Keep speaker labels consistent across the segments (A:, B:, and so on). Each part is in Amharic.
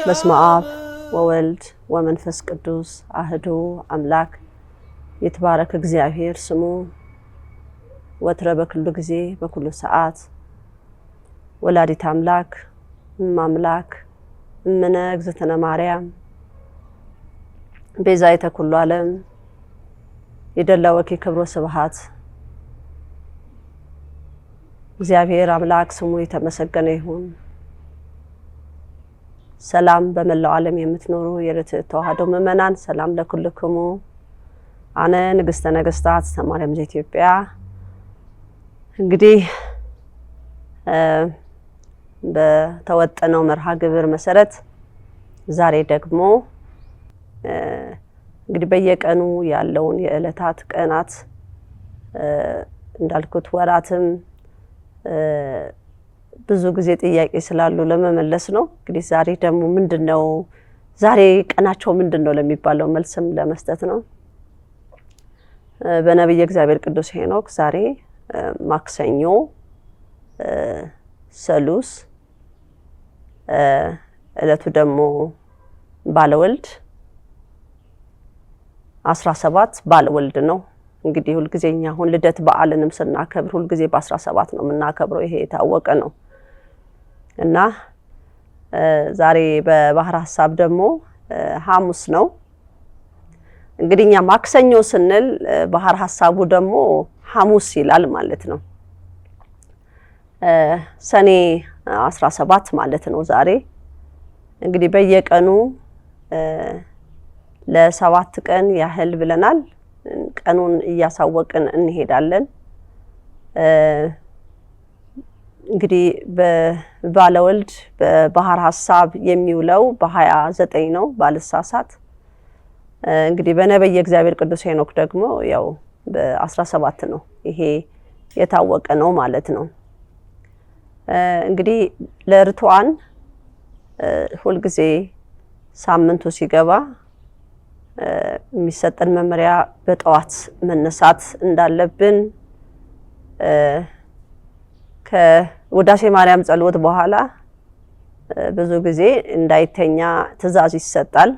A: በስመ አብ ወወልድ ወመንፈስ ቅዱስ አህዱ አምላክ ይትባረክ እግዚአብሔር ስሙ ወትረ በኩሉ ጊዜ በኩሉ ሰዓት ወላዲተ አምላክ እማምላክ እምነ እግዝእትነ ማርያም ቤዛይተ ኩሉ ዓለም የደላወኪ ክብሮ ስብሐት እግዚአብሔር አምላክ ስሙ የተመሰገነ ይሁን። ሰላም በመላው ዓለም የምትኖሩ የርትዕት ተዋሕዶ ምእመናን ሰላም ለኩልክሙ አነ ንግሥተ ነገሥታት ማርያም ዘኢትዮጵያ። እንግዲህ በተወጠነው መርሃ ግብር መሰረት ዛሬ ደግሞ እንግዲህ በየቀኑ ያለውን የዕለታት ቀናት እንዳልኩት ወራትም ብዙ ጊዜ ጥያቄ ስላሉ ለመመለስ ነው። እንግዲህ ዛሬ ደግሞ ምንድነው ዛሬ ቀናቸው ምንድነው ለሚባለው መልስም ለመስጠት ነው። በነብዩ እግዚአብሔር ቅዱስ ሄኖክ ዛሬ ማክሰኞ ሰሉስ እለቱ ደግሞ ባለወልድ 17 ባለወልድ ነው። እንግዲህ ሁሉ ጊዜኛ አሁን ልደት በዓልንም ስናከብር ሁሉ ጊዜ በ17 ነው የምናከብረው። ይሄ የታወቀ ነው። እና ዛሬ በባህር ሐሳብ ደግሞ ሐሙስ ነው። እንግዲህኛ ማክሰኞ ስንል ባህር ሐሳቡ ደግሞ ሐሙስ ይላል ማለት ነው። ሰኔ 17 ማለት ነው ዛሬ። እንግዲህ በየቀኑ ለ7 ቀን ያህል ብለናል ቀኑን እያሳወቅን እንሄዳለን። እንግዲህ በባለወልድ በባህር ሐሳብ የሚውለው በ29 ነው ባልሳሳት። እንግዲህ በነብዩ እግዚአብሔር ቅዱስ ሄኖክ ደግሞ ያው በ17 ነው። ይሄ የታወቀ ነው ማለት ነው። እንግዲህ ለርቱዓን ሁሉ ጊዜ ሳምንቱ ሲገባ የሚሰጠን መመሪያ በጠዋት መነሳት እንዳለብን ከውዳሴ ማርያም ጸሎት በኋላ ብዙ ጊዜ እንዳይተኛ ትእዛዝ ይሰጣል።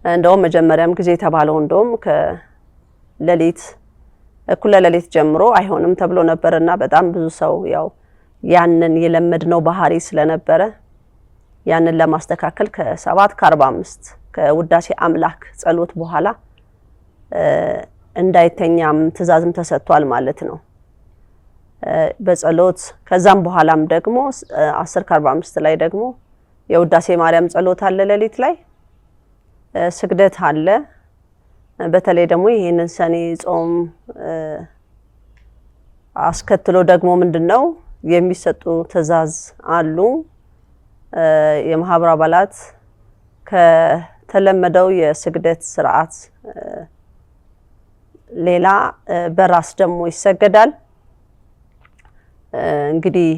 A: እንደውም መጀመሪያም ጊዜ የተባለው እንደውም ከሌሊት እኩለ ሌሊት ጀምሮ አይሆንም ተብሎ ነበርና በጣም ብዙ ሰው ያው ያንን የለመድነው ባህሪ ስለነበረ ያንን ለማስተካከል ከ7:45 ከውዳሴ አምላክ ጸሎት በኋላ እንዳይተኛም ትእዛዝም ተሰጥቷል ማለት ነው። በጸሎት ከዛም በኋላም ደግሞ 10:45 ላይ ደግሞ የውዳሴ ማርያም ጸሎት አለ። ሌሊት ላይ ስግደት አለ። በተለይ ደግሞ ይሄንን ሰኔ ጾም አስከትሎ ደግሞ ምንድነው የሚሰጡ ትእዛዝ አሉ። የማህበር አባላት ከተለመደው የስግደት ስርዓት ሌላ በራስ ደግሞ ይሰገዳል። እንግዲህ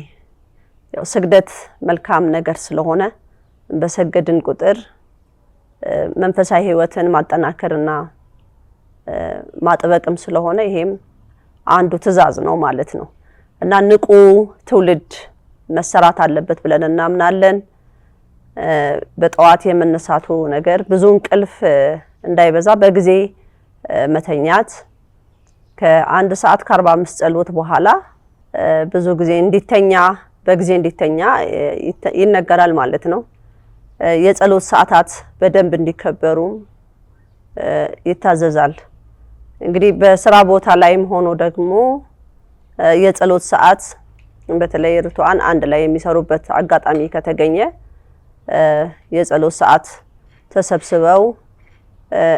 A: ያው ስግደት መልካም ነገር ስለሆነ በሰገድን ቁጥር መንፈሳዊ ህይወትን ማጠናከርና ማጥበቅም ስለሆነ ይሄም አንዱ ትእዛዝ ነው ማለት ነው። እና ንቁ ትውልድ መሰራት አለበት ብለን እናምናለን። በጠዋት የመነሳቱ ነገር ብዙ እንቅልፍ እንዳይበዛ በጊዜ መተኛት ከ1 ሰዓት ከ45 ጸሎት በኋላ ብዙ ጊዜ እንዲተኛ በጊዜ እንዲተኛ ይነገራል ማለት ነው። የጸሎት ሰዓታት በደንብ እንዲከበሩ ይታዘዛል። እንግዲህ በስራ ቦታ ላይም ሆኖ ደግሞ የጸሎት ሰዓት በተለይ ርቱዓን አንድ ላይ የሚሰሩበት አጋጣሚ ከተገኘ የጸሎት ሰዓት ተሰብስበው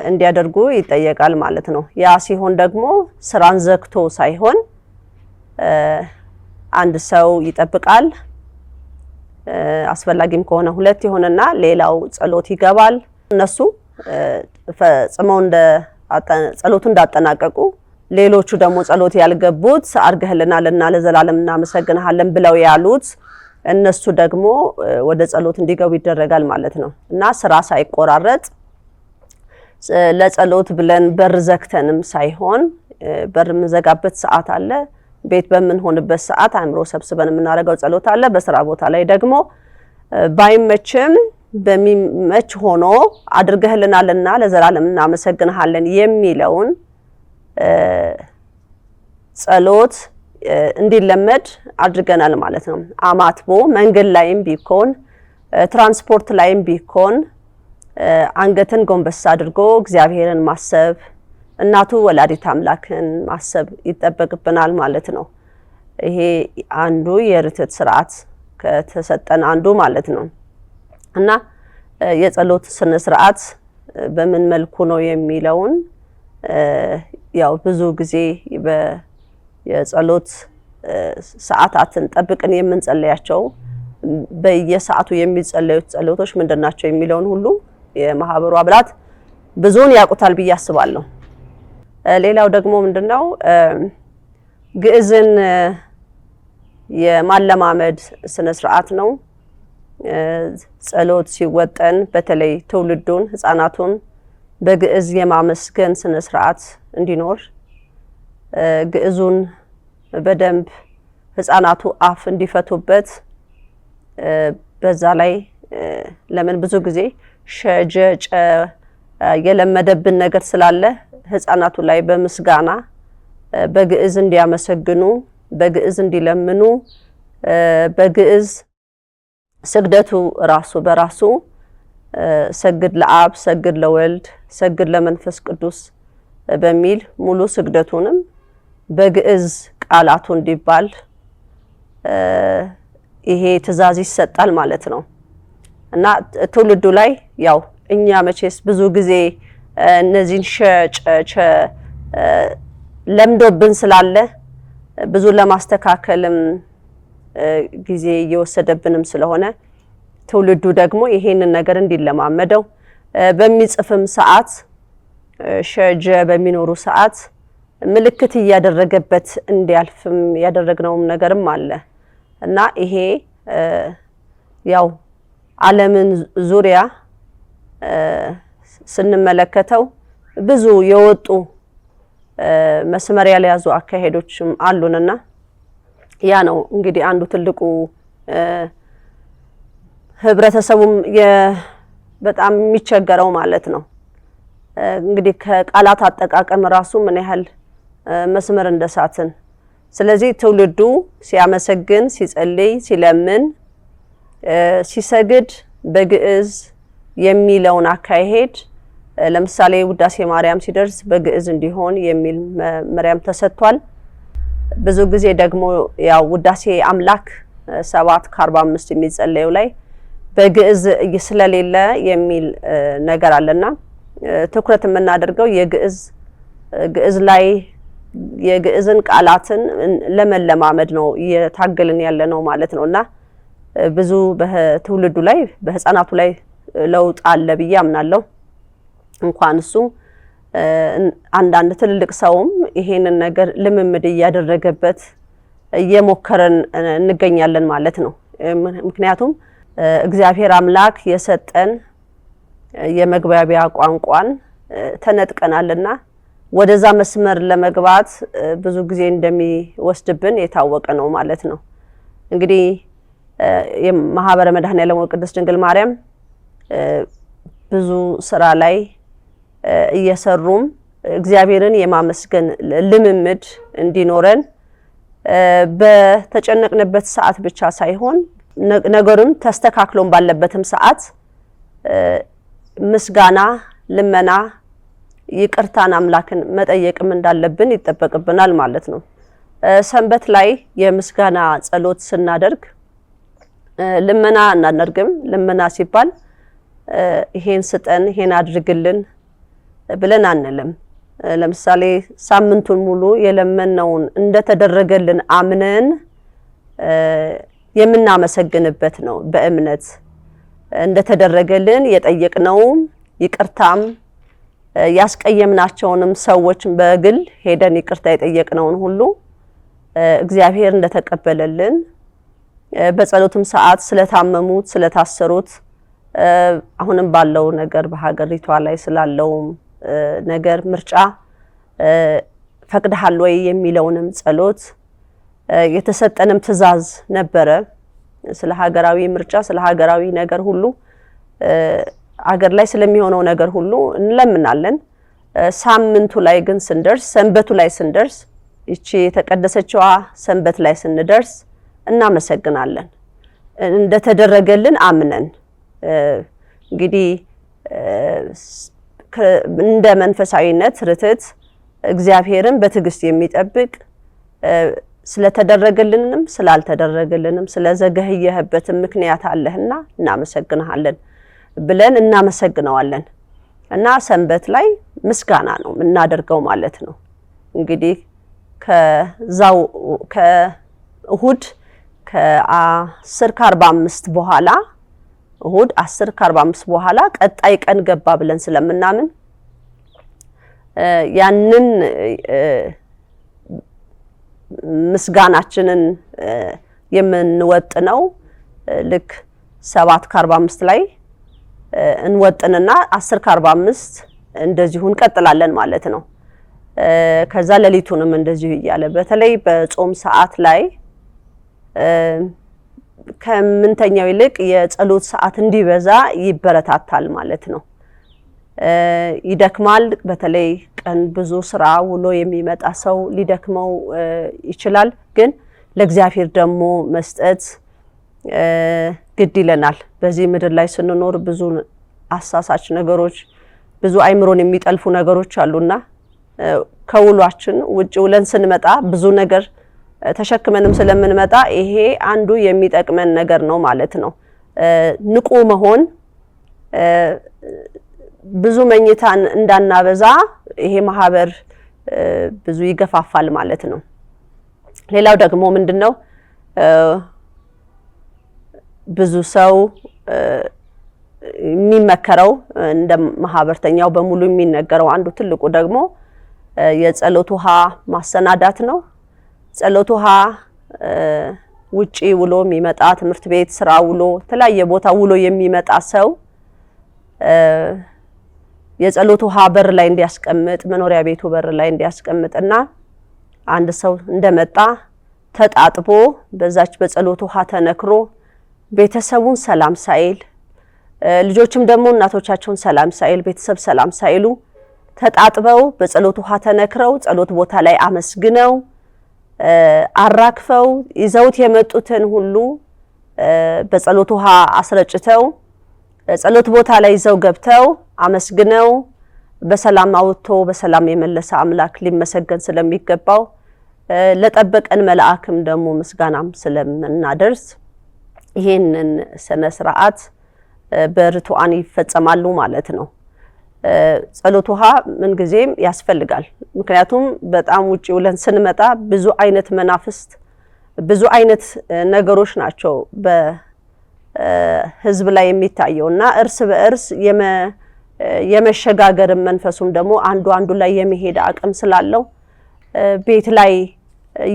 A: እንዲያደርጉ ይጠየቃል ማለት ነው። ያ ሲሆን ደግሞ ስራን ዘግቶ ሳይሆን አንድ ሰው ይጠብቃል። አስፈላጊም ከሆነ 2 ይሆንና ሌላው ጸሎት ይገባል። እነሱ ፈጽመው ጸሎቱ እንዳጠናቀቁ ሌሎቹ ደግሞ ጸሎት ያልገቡት አርገህልናልና ለዘላለም እናመሰግንሃለን ብለው ያሉት እነሱ ደግሞ ወደ ጸሎት እንዲገቡ ይደረጋል ማለት ነው። እና ስራ ሳይቆራረጥ ለጸሎት ብለን በር ዘግተንም ሳይሆን በር የምንዘጋበት ሰዓት አለ። ቤት በምንሆንበት ሰዓት አእምሮ ሰብስበን የምናደርገው ጸሎት አለ። በስራ ቦታ ላይ ደግሞ ባይመችም በሚመች ሆኖ አድርገህልናልና ለዘላለም እናመሰግንሃለን የሚለውን ጸሎት እንዲለመድ አድርገናል ማለት ነው። አማትቦ መንገድ ላይም ቢሆን ትራንስፖርት ላይም ቢሆን አንገትን ጎንበስ አድርጎ እግዚአብሔርን ማሰብ እናቱ ወላዲተ አምላክን ማሰብ ይጠበቅብናል ማለት ነው። ይሄ አንዱ የርትዕት ስርዓት ከተሰጠን አንዱ ማለት ነው። እና የጸሎት ስነ ስርዓት በምን መልኩ ነው የሚለውን ያው ብዙ ጊዜ የጸሎት ሰዓታትን ጠብቀን የምንጸልያቸው በየሰዓቱ የሚጸለዩት ጸሎቶች ምንድናቸው የሚለውን ሁሉ የማህበሩ አባላት ብዙውን ያውቁታል ብዬ አስባለሁ። ሌላው ደግሞ ምንድነው ግዕዝን የማለማመድ ስነ ስርዓት ነው። ጸሎት ሲወጠን በተለይ ትውልዱን ህፃናቱን በግዕዝ የማመስገን ስነ ስርዓት እንዲኖር ግዕዙን በደንብ ህፃናቱ አፍ እንዲፈቱበት በዛ ላይ ለምን ብዙ ጊዜ ሸጀጨ የለመደብን ነገር ስላለ ህፃናቱ ላይ በምስጋና በግዕዝ እንዲያመሰግኑ በግዕዝ እንዲለምኑ በግዕዝ ስግደቱ ራሱ በራሱ ሰግድ ለአብ ሰግድ ለወልድ ሰግድ ለመንፈስ ቅዱስ በሚል ሙሉ ስግደቱንም በግዕዝ ቃላቱ እንዲባል ይሄ ትእዛዝ ይሰጣል ማለት ነው። እና ትውልዱ ላይ ያው እኛ መቼስ ብዙ ጊዜ እነዚህን ሸጨ ለምዶብን ስላለ ብዙ ለማስተካከልም ጊዜ እየወሰደብንም ስለሆነ ትውልዱ ደግሞ ይሄንን ነገር እንዲለማመደው በሚጽፍም ሰዓት ሸጀ በሚኖሩ ሰዓት ምልክት እያደረገበት እንዲያልፍም ያደረግነውም ነገርም አለ። እና ይሄ ያው ዓለምን ዙሪያ ስንመለከተው ብዙ የወጡ መስመር ያልያዙ አካሄዶችም አሉንና ያ ነው እንግዲህ አንዱ ትልቁ ህብረተሰቡም በጣም የሚቸገረው ማለት ነው። እንግዲህ ከቃላት አጠቃቀም ራሱ ምን ያህል መስመር እንደሳትን። ስለዚህ ትውልዱ ሲያመሰግን ሲጸልይ ሲለምን ሲሰግድ በግዕዝ የሚለውን አካሄድ ለምሳሌ ውዳሴ ማርያም ሲደርስ በግዕዝ እንዲሆን የሚል መመሪያም ተሰጥቷል። ብዙ ጊዜ ደግሞ ያው ውዳሴ አምላክ 7:45 የሚጸለየው ላይ በግዕዝ ስለሌለ የሚል ነገር አለና ትኩረት የምናደርገው ግዕዝ ላይ የግዕዝን ቃላትን ለመለማመድ ነው እየታገልን ያለ ነው ማለት ነውና ብዙ በትውልዱ ላይ በህፃናቱ ላይ ለውጥ አለ ብዬ አምናለሁ። እንኳን እሱ አንዳንድ ትልልቅ ሰውም ይሄንን ነገር ልምምድ እያደረገበት እየሞከረን እንገኛለን ማለት ነው። ምክንያቱም እግዚአብሔር አምላክ የሰጠን የመግባቢያ ቋንቋን ተነጥቀናልና ወደዛ መስመር ለመግባት ብዙ ጊዜ እንደሚወስድብን የታወቀ ነው ማለት ነው። እንግዲህ የማህበረ መድኃኔዓለም ወቅድስት ድንግል ማርያም ብዙ ስራ ላይ እየሰሩም እግዚአብሔርን የማመስገን ልምምድ እንዲኖረን በተጨነቅንበት ሰዓት ብቻ ሳይሆን ነገሩን ተስተካክሎን ባለበትም ሰዓት ምስጋና ልመና ይቅርታን አምላክን መጠየቅም እንዳለብን ይጠበቅብናል ማለት ነው። ሰንበት ላይ የምስጋና ጸሎት ስናደርግ ልመና እናደርግም። ልመና ሲባል ይሄን ስጠን ይሄን አድርግልን ብለን አንልም። ለምሳሌ ሳምንቱን ሙሉ የለመነውን እንደተደረገልን አምነን የምናመሰግንበት ነው። በእምነት እንደተደረገልን የጠየቅነው ይቅርታም ያስቀየምናቸውንም ሰዎች በግል ሄደን ይቅርታ የጠየቅነውን ሁሉ እግዚአብሔር እንደተቀበለልን በጸሎትም ሰዓት ስለታመሙት ስለታሰሩት አሁንም ባለው ነገር በሀገሪቷ ላይ ስላለው ነገር ምርጫ ፈቅደሃል ወይ የሚለውንም ጸሎት የተሰጠንም ትእዛዝ ነበረ። ስለ ሀገራዊ ምርጫ ስለ ሀገራዊ ነገር ሁሉ አገር ላይ ስለሚሆነው ነገር ሁሉ እንለምናለን። ሳምንቱ ላይ ግን ስንደርስ ሰንበቱ ላይ ስንደርስ እቺ የተቀደሰችዋ ሰንበት ላይ ስንደርስ እናመሰግናለን እንደተደረገልን አምነን። እንግዲህ እንደ መንፈሳዊነት ርትት እግዚአብሔርን በትዕግስት የሚጠብቅ ስለተደረገልንም ስላልተደረገልንም ስለዘገየህበትም ምክንያት አለህና እናመሰግናለን ብለን እናመሰግነዋለን። እና ሰንበት ላይ ምስጋና ነው እናደርገው ማለት ነው። እንግዲህ ከዛው ከእሁድ ከ10:45 በኋላ እሁድ 10:45 በኋላ ቀጣይ ቀን ገባ ብለን ስለምናምን ያንን ምስጋናችንን የምንወጥነው ልክ 7:45 ላይ እንወጥንና 10:45 እንደዚሁ እንቀጥላለን ማለት ነው። ከዛ ሌሊቱንም እንደዚሁ ይያለ በተለይ በጾም ሰዓት ላይ ከምንተኛው ይልቅ የጸሎት ሰዓት እንዲበዛ ይበረታታል ማለት ነው። ይደክማል። በተለይ ቀን ብዙ ስራ ውሎ የሚመጣ ሰው ሊደክመው ይችላል። ግን ለእግዚአብሔር ደግሞ መስጠት ግድ ይለናል። በዚህ ምድር ላይ ስንኖር ብዙ አሳሳች ነገሮች ብዙ አይምሮን የሚጠልፉ ነገሮች አሉና ከውሏችን ውጭ ውለን ስንመጣ ብዙ ነገር ተሸክመንም ስለምንመጣ ይሄ አንዱ የሚጠቅመን ነገር ነው ማለት ነው። ንቁ መሆን ብዙ መኝታን እንዳናበዛ ይሄ ማህበር ብዙ ይገፋፋል ማለት ነው። ሌላው ደግሞ ምንድነው ብዙ ሰው የሚመከረው እንደ ማህበርተኛው በሙሉ የሚነገረው አንዱ ትልቁ ደግሞ የጸሎት ውሃ ማሰናዳት ነው። ጸሎት ውሃ ውጪ ውሎ የሚመጣ ትምህርት ቤት ስራ ውሎ ተለያየ ቦታ ውሎ የሚመጣ ሰው የጸሎት ውሃ በር ላይ እንዲያስቀምጥ መኖሪያ ቤቱ በር ላይ እንዲያስቀምጥና አንድ ሰው እንደመጣ ተጣጥቦ በዛች በጸሎት ውሃ ተነክሮ ቤተሰቡን ሰላም ሳይል ልጆችም ደግሞ እናቶቻቸውን ሰላም ሳይል ቤተሰብ ሰላም ሳይሉ ተጣጥበው በጸሎት ውሃ ተነክረው ጸሎት ቦታ ላይ አመስግነው አራክፈው ይዘውት የመጡትን ሁሉ በጸሎት ውሃ አስረጭተው ጸሎት ቦታ ላይ ይዘው ገብተው አመስግነው በሰላም አውጥቶ በሰላም የመለሰ አምላክ ሊመሰገን ስለሚገባው ለጠበቀን መልአክም ደግሞ ምስጋናም ስለምናደርስ ይሄንን ስነ ስርዓት በርቱዓን ይፈጸማሉ ማለት ነው። ጸሎት ውሃ ምን ጊዜም ያስፈልጋል። ምክንያቱም በጣም ውጪ ውለን ስንመጣ ብዙ አይነት መናፍስት ብዙ አይነት ነገሮች ናቸው በህዝብ ላይ የሚታየውና እርስ በእርስ የመሸጋገር መንፈሱም ደግሞ አንዱ ላይ የሚሄድ አቅም ስላለው ቤት ላይ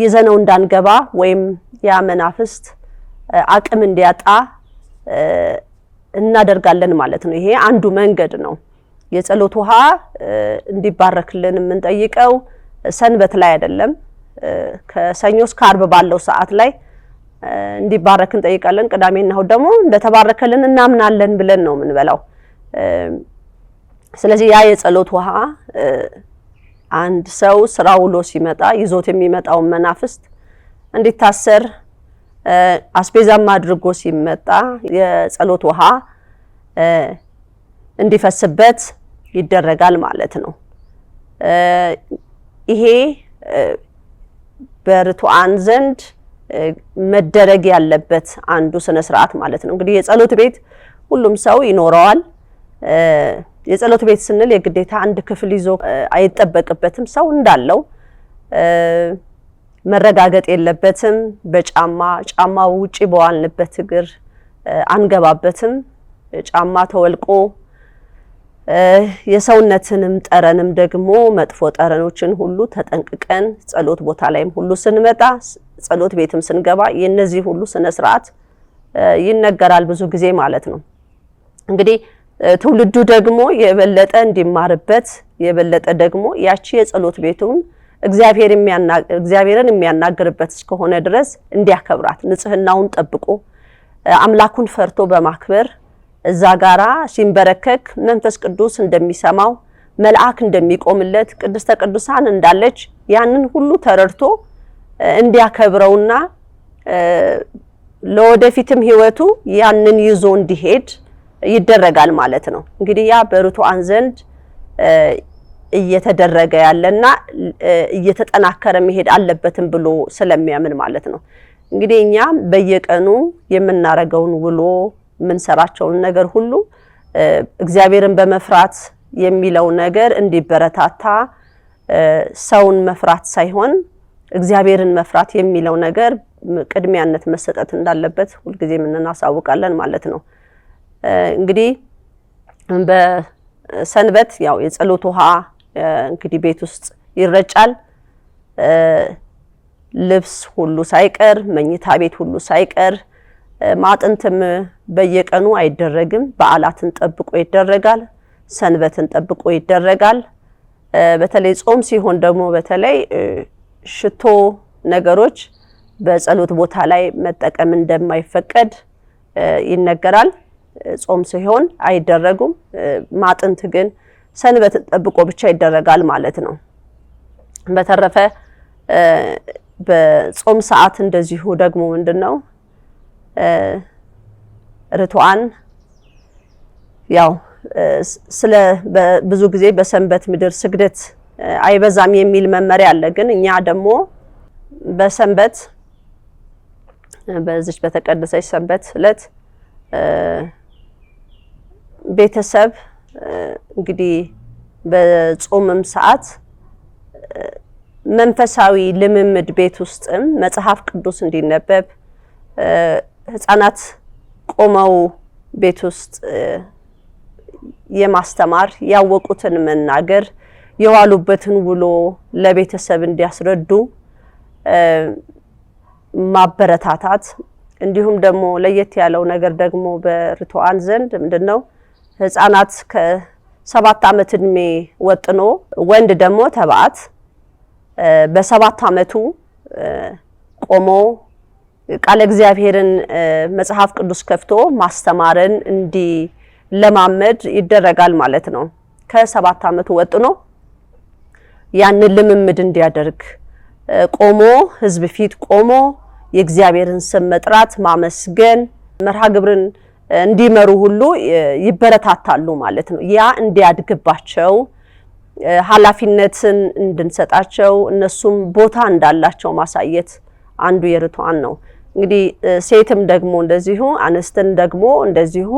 A: ይዘነው እንዳንገባ ወይም ያ መናፍስት አቅም እንዲያጣ እናደርጋለን ማለት ነው። ይሄ አንዱ መንገድ ነው። የጸሎት ውሃ እንዲባረክልን የምንጠይቀው ሰንበት ላይ አይደለም። ከሰኞ እስከ ዓርብ ባለው ሰዓት ላይ እንዲባረክ እንጠይቃለን። ቅዳሜና እሁድ ደግሞ እንደተባረከልን እናምናለን ብለን ነው የምንበላው። ስለዚህ ያ የጸሎት ውሃ አንድ ሰው ስራ ውሎ ሲመጣ ይዞት የሚመጣው መናፍስት እንዲታሰር አስቤዛም አድርጎ ሲመጣ የጸሎት ውሃ እንዲፈስበት ይደረጋል ማለት ነው። ይሄ በርቱዓን ዘንድ መደረግ ያለበት አንዱ ስነ ስርዓት ማለት ነው። እንግዲህ የጸሎት ቤት ሁሉም ሰው ይኖረዋል። የጸሎት ቤት ስንል የግዴታ አንድ ክፍል ይዞ አይጠበቅበትም። ሰው እንዳለው መረጋገጥ የለበትም። ጫማው ውጪ በዋልንበት እግር አንገባበትም። ጫማ ተወልቆ የሰውነትንም ጠረንም ደግሞ መጥፎ ጠረኖችን ሁሉ ተጠንቅቀን ጸሎት ቦታ ላይም ሁሉ ስንመጣ ጸሎት ቤትም ስንገባ የነዚህ ሁሉ ስነ ስርዓት ይነገራል ብዙ ጊዜ ማለት ነው። እንግዲህ ትውልዱ ደግሞ የበለጠ እንዲማርበት የበለጠ ደግሞ ያቺ የጸሎት ቤቱን እግዚአብሔርን የሚያናግርበት እስከሆነ ድረስ እንዲያከብራት ንጽህናውን ጠብቆ አምላኩን ፈርቶ በማክበር እዛ ጋራ ሲንበረከክ መንፈስ ቅዱስ እንደሚሰማው መልአክ እንደሚቆምለት ቅድስተ ቅዱሳን እንዳለች ያንን ሁሉ ተረድቶ እንዲያከብረውና ለወደፊትም ህይወቱ ያንን ይዞ እንዲሄድ ይደረጋል ማለት ነው። እንግዲህ ያ በርቱዓን ዘንድ እየተደረገ ያለና እየተጠናከረ መሄድ አለበትም ብሎ ስለሚያምን ማለት ነው። እንግዲህ እኛ በየቀኑ የምናረገውን ውሎ የምንሰራቸውን ነገር ሁሉ እግዚአብሔርን በመፍራት የሚለው ነገር እንዲበረታታ ሰውን መፍራት ሳይሆን እግዚአብሔርን መፍራት የሚለው ነገር ቅድሚያነት መሰጠት እንዳለበት ሁልጊዜ እናሳውቃለን ማለት ነው። እንግዲህ በሰንበት ያው የጸሎት ውሃ እንግዲህ ቤት ውስጥ ይረጫል። ልብስ ሁሉ ሳይቀር መኝታ ቤት ሁሉ ሳይቀር ማጥንትም በየቀኑ አይደረግም። በዓላትን ጠብቆ ይደረጋል። ሰንበትን ጠብቆ ይደረጋል። በተለይ ጾም ሲሆን ደግሞ በተለይ ሽቶ ነገሮች በጸሎት ቦታ ላይ መጠቀም እንደማይፈቀድ ይነገራል። ጾም ሲሆን አይደረጉም። ማጥንት ግን ሰንበትን ጠብቆ ብቻ ይደረጋል ማለት ነው። በተረፈ በጾም ሰዓት እንደዚሁ ደግሞ ምንድነው ርቱዓን ያው ስለ ብዙ ጊዜ በሰንበት ምድር ስግደት አይበዛም የሚል መመሪያ አለ። ግን እኛ ደግሞ በሰንበት በዚህ በተቀደሰች ሰንበት ዕለት ቤተሰብ እንግዲህ በጾምም ሰዓት መንፈሳዊ ልምምድ ቤት ውስጥም መጽሐፍ ቅዱስ እንዲነበብ ህፃናት ቆመው ቤት ውስጥ የማስተማር ያወቁትን መናገር የዋሉበትን ውሎ ለቤተሰብ እንዲያስረዱ ማበረታታት እንዲሁም ደግሞ ለየት ያለው ነገር ደግሞ በርቱዓን ዘንድ ምንድነው ህፃናት ከ7 ዓመት እድሜ ወጥኖ ወንድ ደግሞ ተባዕት በ7 ዓመቱ ቆሞ ቃለ እግዚአብሔርን መጽሐፍ ቅዱስ ከፍቶ ማስተማርን ለማመድ ይደረጋል ማለት ነው። ከ7 ዓመቱ ወጥኖ ያንን ልምምድ እንዲያደርግ ቆሞ ህዝብ ፊት ቆሞ የእግዚአብሔርን ስም መጥራት ማመስገን መርሃ ግብርን እንዲመሩ ሁሉ ይበረታታሉ ማለት ነው። ያ እንዲያድግባቸው ኃላፊነትን እንድንሰጣቸው እነሱም ቦታ እንዳላቸው ማሳየት አንዱ የርቱዓን ነው። እንግዲህ ሴትም ደግሞ እንደዚሁ አንስትን ደግሞ እንደዚሁ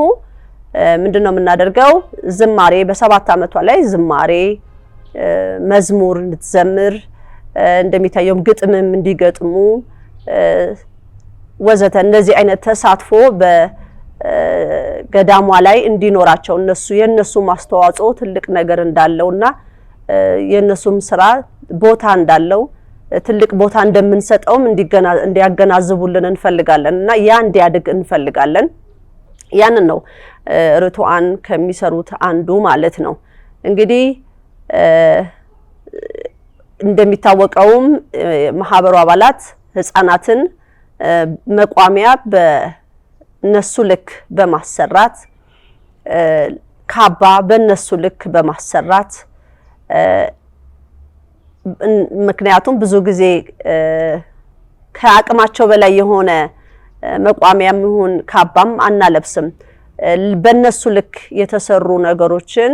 A: ምንድነው የምናደርገው ዝማሬ በ7 ዓመቷ ላይ ዝማሬ መዝሙር እንድትዘምር እንደሚታየውም ግጥምም እንዲገጥሙ ወዘተ እንደዚህ አይነት ተሳትፎ በገዳሟ ላይ እንዲኖራቸው የነሱ ማስተዋጽኦ ትልቅ ነገር እንዳለውና የነሱም ስራ ቦታ እንዳለው ትልቅ ቦታ እንደምንሰጠውም እንዲያገናዝቡልን እንፈልጋለን እና ያ እንዲያድግ እንፈልጋለን። ያንን ነው ርቱዓን ከሚሰሩት አንዱ ማለት ነው። እንግዲህ እንደሚታወቀውም ማህበሩ አባላት ህፃናትን መቋሚያ በነሱ ልክ በማሰራት ካባ በነሱ ልክ በማሰራት ምክንያቱም ብዙ ጊዜ ከአቅማቸው በላይ የሆነ መቋሚያም ይሁን ካባም አናለብስም። በነሱ ልክ የተሰሩ ነገሮችን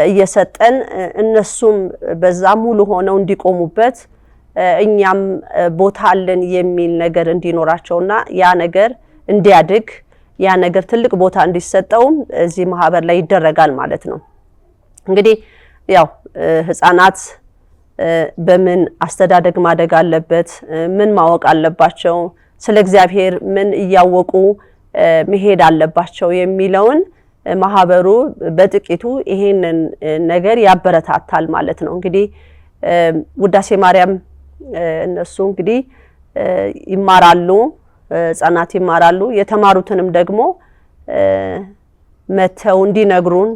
A: እየሰጠን እነሱም በዛ ሙሉ ሆነው እንዲቆሙበት እኛም ቦታ አለን የሚል ነገር እንዲኖራቸውና ያ ነገር እንዲያድግ ያ ነገር ትልቅ ቦታ እንዲሰጠው እዚህ ማህበር ላይ ይደረጋል ማለት ነው። እንግዲህ ያው ህፃናት በምን አስተዳደግ ማደግ አለበት፣ ምን ማወቅ አለባቸው፣ ስለ እግዚአብሔር ምን እያወቁ መሄድ አለባቸው የሚለውን ማህበሩ በጥቂቱ ይሄንን ነገር ያበረታታል ማለት ነው። እንግዲህ ውዳሴ ማርያም እነሱ እንግዲህ ይማራሉ፣ ህፃናት ይማራሉ። የተማሩትንም ደግሞ መተው እንዲነግሩን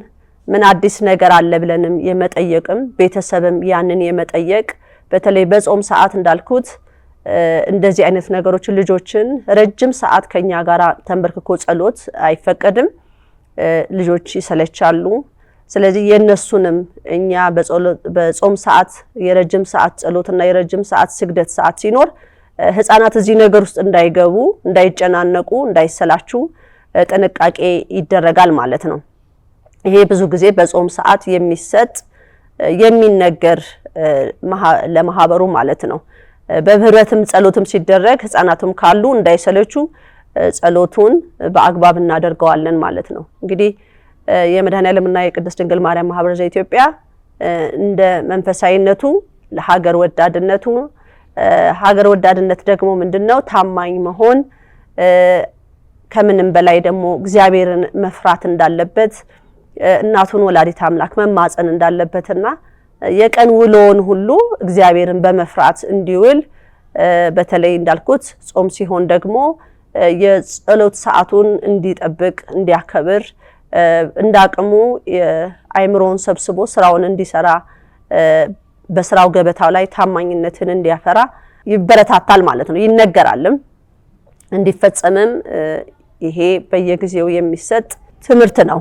A: ምን አዲስ ነገር አለ ብለንም የመጠየቅም ቤተሰብም ያንን የመጠየቅ በተለይ በጾም ሰዓት እንዳልኩት እንደዚህ አይነት ነገሮች ልጆችን ረጅም ሰዓት ከኛ ጋር ተንበርክኮ ጸሎት አይፈቀድም። ልጆች ይሰለቻሉ። ስለዚህ የነሱንም እኛ በጾም ሰዓት የረጅም ሰዓት ጸሎትና የረጅም ሰዓት ስግደት ሰዓት ሲኖር ህፃናት እዚህ ነገር ውስጥ እንዳይገቡ፣ እንዳይጨናነቁ፣ እንዳይሰላቹ ጥንቃቄ ይደረጋል ማለት ነው። ይሄ ብዙ ጊዜ በጾም ሰዓት የሚሰጥ የሚነገር ለማህበሩ ማለት ነው። በህብረትም ጸሎትም ሲደረግ ህፃናትም ካሉ እንዳይሰለቹ ጸሎቱን በአግባብ እናደርገዋለን ማለት ነው። እንግዲህ የመድኃኔዓለምና የቅድስት ድንግል ማርያም ማህበር ዘኢትዮጵያ እንደ መንፈሳዊነቱ ለሀገር ወዳድነቱ ሀገር ወዳድነት ደግሞ ምንድነው? ታማኝ መሆን ከምንም በላይ ደግሞ እግዚአብሔርን መፍራት እንዳለበት እናቱን ወላዲተ አምላክ መማፀን እንዳለበትና የቀን ውሎውን ሁሉ እግዚአብሔርን በመፍራት እንዲውል በተለይ እንዳልኩት ጾም ሲሆን ደግሞ የጸሎት ሰዓቱን እንዲጠብቅ እንዲያከብር እንዳቅሙ አይምሮውን ሰብስቦ ስራውን እንዲሰራ በስራው ገበታው ላይ ታማኝነትን እንዲያፈራ ይበረታታል ማለት ነው። ይነገራልም እንዲፈጸምም ይሄ በየጊዜው የሚሰጥ ትምህርት ነው።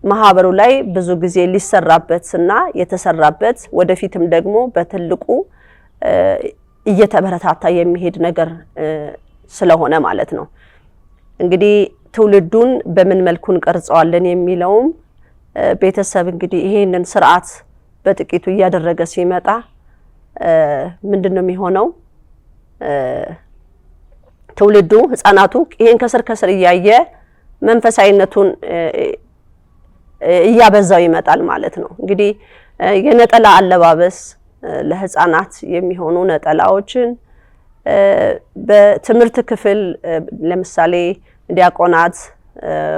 A: ማህበሩ ላይ ብዙ ጊዜ ሊሰራበትና የተሰራበት ወደፊትም ደግሞ በትልቁ እየተበረታታ የሚሄድ ነገር ስለሆነ ማለት ነው። እንግዲህ ትውልዱን በምን መልኩ እንቀርጸዋለን የሚለውም ቤተሰብ እንግዲህ ይሄንን ስርዓት በጥቂቱ እያደረገ ሲመጣ ምንድነው የሚሆነው? ትውልዱ ህፃናቱ ይሄን ከስር እያየ መንፈሳዊነቱን እያበዛው ይመጣል ማለት ነው። እንግዲህ የነጠላ አለባበስ ለህፃናት የሚሆኑ ነጠላዎችን በትምህርት ክፍል ለምሳሌ ዲያቆናት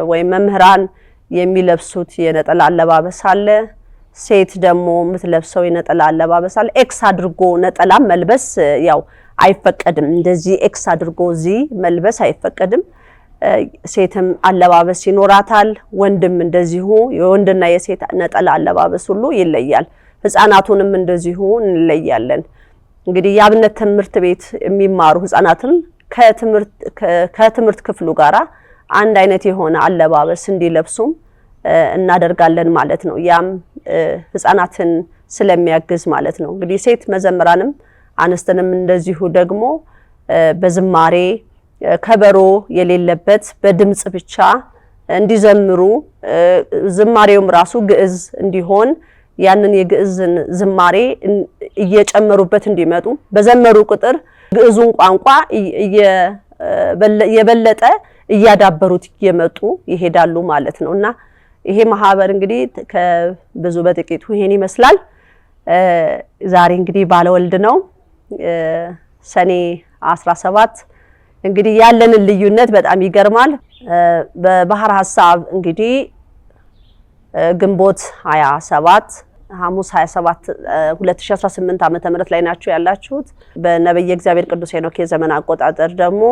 A: ወይም መምህራን የሚለብሱት የነጠላ አለባበስ አለ። ሴት ደግሞ የምትለብሰው የነጠላ አለባበስ አለ። ኤክስ አድርጎ ነጠላ መልበስ ያው አይፈቀድም። እንደዚህ ኤክስ አድርጎ እዚህ መልበስ አይፈቀድም። ሴትም አለባበስ ይኖራታል። ወንድም እንደዚሁ የወንድና የሴት ነጠላ አለባበስ ሁሉ ይለያል። ህፃናቱንም እንደዚሁ እንለያለን። እንግዲህ የአብነት ትምህርት ቤት የሚማሩ ህፃናትን ከትምህርት ክፍሉ ጋራ አንድ አይነት የሆነ አለባበስ እንዲለብሱም እናደርጋለን ማለት ነው። ያም ህፃናትን ስለሚያግዝ ማለት ነው። እንግዲህ ሴት መዘምራንም አንስተንም እንደዚሁ ደግሞ በዝማሬ ከበሮ የሌለበት በድምጽ ብቻ እንዲዘምሩ ዝማሬውም ራሱ ግዕዝ እንዲሆን ያንን የግዕዝን ዝማሬ እየጨመሩበት እንዲመጡ በዘመሩ ቁጥር ግዕዙን ቋንቋ የበለጠ እያዳበሩት እየመጡ ይሄዳሉ ማለት ነውና ይሄ ማህበር እንግዲህ ከብዙ በጥቂቱ ይሄን ይመስላል። ዛሬ እንግዲህ ባለወልድ ነው ሰኔ 17 እንግዲህ ያለንን ልዩነት በጣም ይገርማል። በባህር ሐሳብ እንግዲህ ግንቦት 27 ሐሙስ 27 2018 ዓመተ ምህረት ላይ ናችሁ ያላችሁት። በነብየ እግዚአብሔር ቅዱስ ሄኖክ የዘመን አቆጣጠር ደግሞ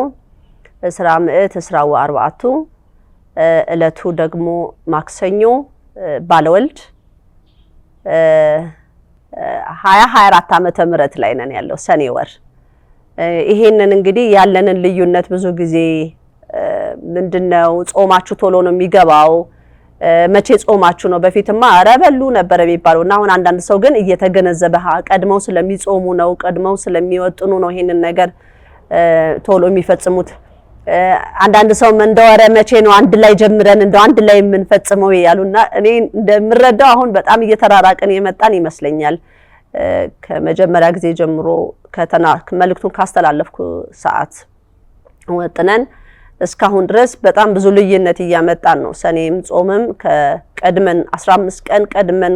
A: እስራ ምዕት እስራ ወአርባዕቱ እለቱ ደግሞ ማክሰኞ ባለወልድ 2024 ዓመተ ምህረት ላይ ነን ያለው ሰኔ ወር። ይሄንን እንግዲህ ያለንን ልዩነት ብዙ ጊዜ ምንድነው ጾማችሁ ቶሎ ነው የሚገባው መቼ ጾማችሁ ነው? በፊትማ አረበሉ ነበር የሚባለውና አሁን አንዳንድ ሰው ግን እየተገነዘበ ቀድመው ስለሚጾሙ ነው ቀድመው ስለሚወጥኑ ነው ይሄንን ነገር ቶሎ የሚፈጽሙት። አንዳንድ ሰው እንደወረ መቼ ነው አንድ ላይ ጀምረን እንደው አንድ ላይ የምንፈጽመው ያሉና እኔ እንደምረዳው አሁን በጣም እየተራራቀን የመጣን ይመስለኛል። ከመጀመሪያ ጊዜ ጀምሮ መልእክቱን ካስተላለፍኩ ሰዓት ወጥነን እስካሁን ድረስ በጣም ብዙ ልዩነት እያመጣን ነው። ሰኔም ጾምም ከቀድመን 15 ቀን ቀድመን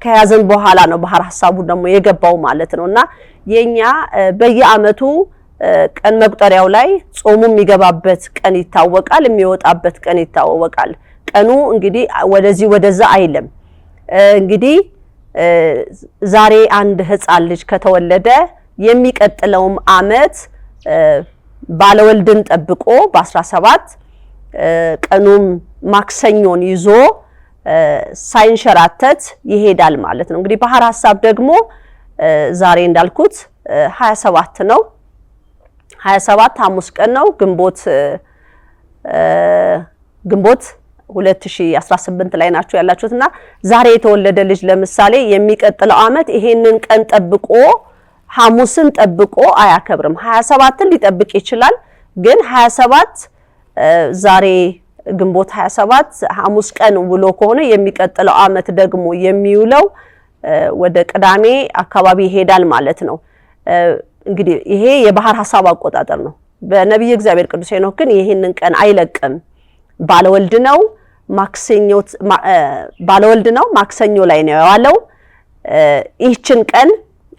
A: ከያዘን በኋላ ነው ባህር ሐሳቡ ደግሞ የገባው ማለት ነውና የኛ በየአመቱ ቀን መቁጠሪያው ላይ ጾሙ የሚገባበት ቀን ይታወቃል፣ የሚወጣበት ቀን ይታወቃል። ቀኑ እንግዲህ ወደዚህ ወደዛ አይልም። እንግዲህ ዛሬ አንድ ህፃን ልጅ ከተወለደ የሚቀጥለውም አመት ባለወልድን ጠብቆ በ17 ቀኑም ማክሰኞን ይዞ ሳይንሸራተት ይሄዳል ማለት ነው። እንግዲህ ባህር ሐሳብ ደግሞ ዛሬ እንዳልኩት 27 ነው 27 ሐሙስ ቀን ነው ግንቦት 2018 ላይ ናችሁ ያላችሁትና ዛሬ የተወለደ ልጅ ለምሳሌ የሚቀጥለው አመት ይሄንን ቀን ጠብቆ ሐሙስን ጠብቆ አያከብርም 27ን ሊጠብቅ ይችላል ግን 27 ዛሬ ግንቦት 27 ሐሙስ ቀን ውሎ ከሆነ የሚቀጥለው አመት ደግሞ የሚውለው ወደ ቅዳሜ አካባቢ ይሄዳል ማለት ነው እንግዲህ ይሄ የባህር ሐሳብ አቆጣጠር ነው በነብዩ እግዚአብሔር ቅዱስ ሄኖክ ግን ይሄንን ቀን አይለቅም ባለወልድ ነው ማክሰኞ ላይ ነው ያለው ይህችን ቀን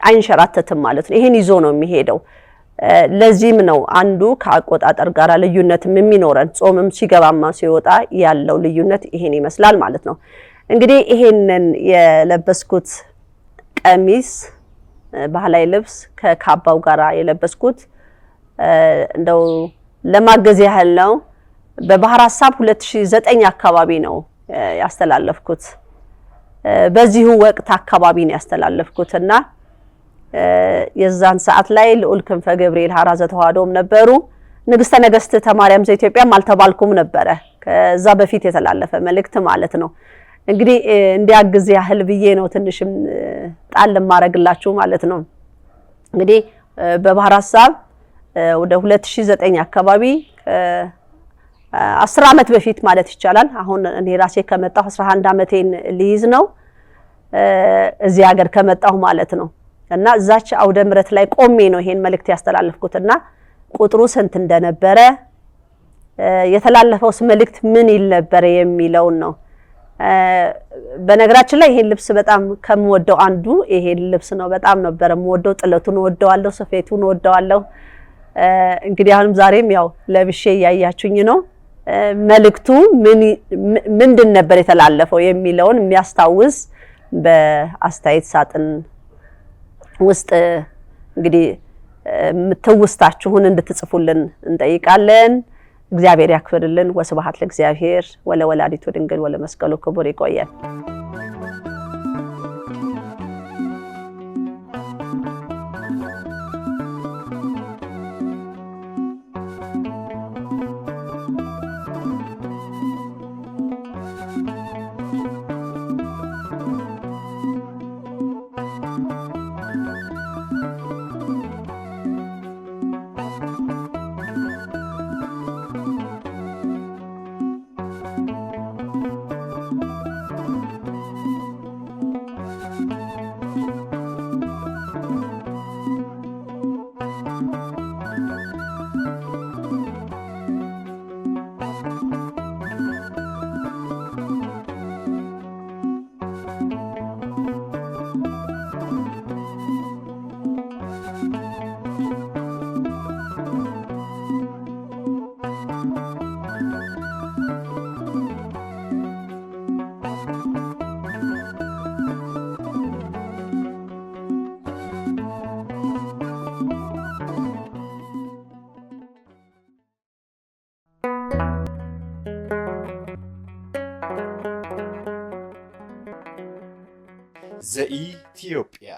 A: አይንሸራተትም ማለት ነው ይሄን ይዞ ነው የሚሄደው ለዚህም ነው አንዱ ከአቆጣጠር ጋር ልዩነትም የሚኖረን ጾምም ሲገባማ ሲወጣ ያለው ልዩነት ይሄን ይመስላል ማለት ነው እንግዲህ ይሄንን የለበስኩት ቀሚስ ባህላዊ ልብስ ከካባው ጋራ የለበስኩት እንደው ለማገዝ ያህል ነው በባህር ሐሳብ 2009 አካባቢ ነው ያስተላለፍኩት በዚሁ ወቅት አካባቢ ነው ያስተላለፍኩትና የዛን ሰዓት ላይ ልዑል ክንፈ ገብርኤል ሐራዘ ተዋዶም ነበሩ ንግስተ ነገስት ተማርያም ዘኢትዮጵያም አልተባልኩም ነበረ ከዛ በፊት የተላለፈ መልእክት ማለት ነው እንግዲህ እንዲያግዝ ያህል ብዬ ነው ትንሽም ጣል ማረግላችሁ ማለት ነው እንግዲህ በባህር ሐሳብ ወደ 2009 አካባቢ 10 አመት በፊት ማለት ይቻላል አሁን እኔ ራሴ ከመጣሁ 11 አመቴን ሊይዝ ነው እዚህ ሀገር ከመጣሁ ማለት ነው እና እዛች አውደ ምረት ላይ ቆሜ ነው ይሄን መልእክት ያስተላለፍኩትና ቁጥሩ ስንት እንደነበረ የተላለፈውስ መልእክት ምን ይል ነበር የሚለው ነው በነገራችን ላይ ይሄን ልብስ በጣም ከምወደው አንዱ ይሄን ልብስ ነው በጣም ነበር የምወደው ጥለቱን ወደዋለሁ ሰፌቱን ወደዋለሁ እንግዲህ አሁንም ዛሬም ያው ለብሼ ያያችሁኝ ነው መልእክቱ ምንድን ነበር የተላለፈው የሚለውን የሚያስታውስ በአስተያየት ሳጥን ውስጥ እንግዲህ ምትውስታችሁን እንድትጽፉልን እንጠይቃለን እግዚአብሔር ያክብርልን ወስብሐት ለእግዚአብሔር ወለወላዲቱ ድንግል ወለመስቀሉ ክቡር ይቆየን
B: ዘኢትዮጵያ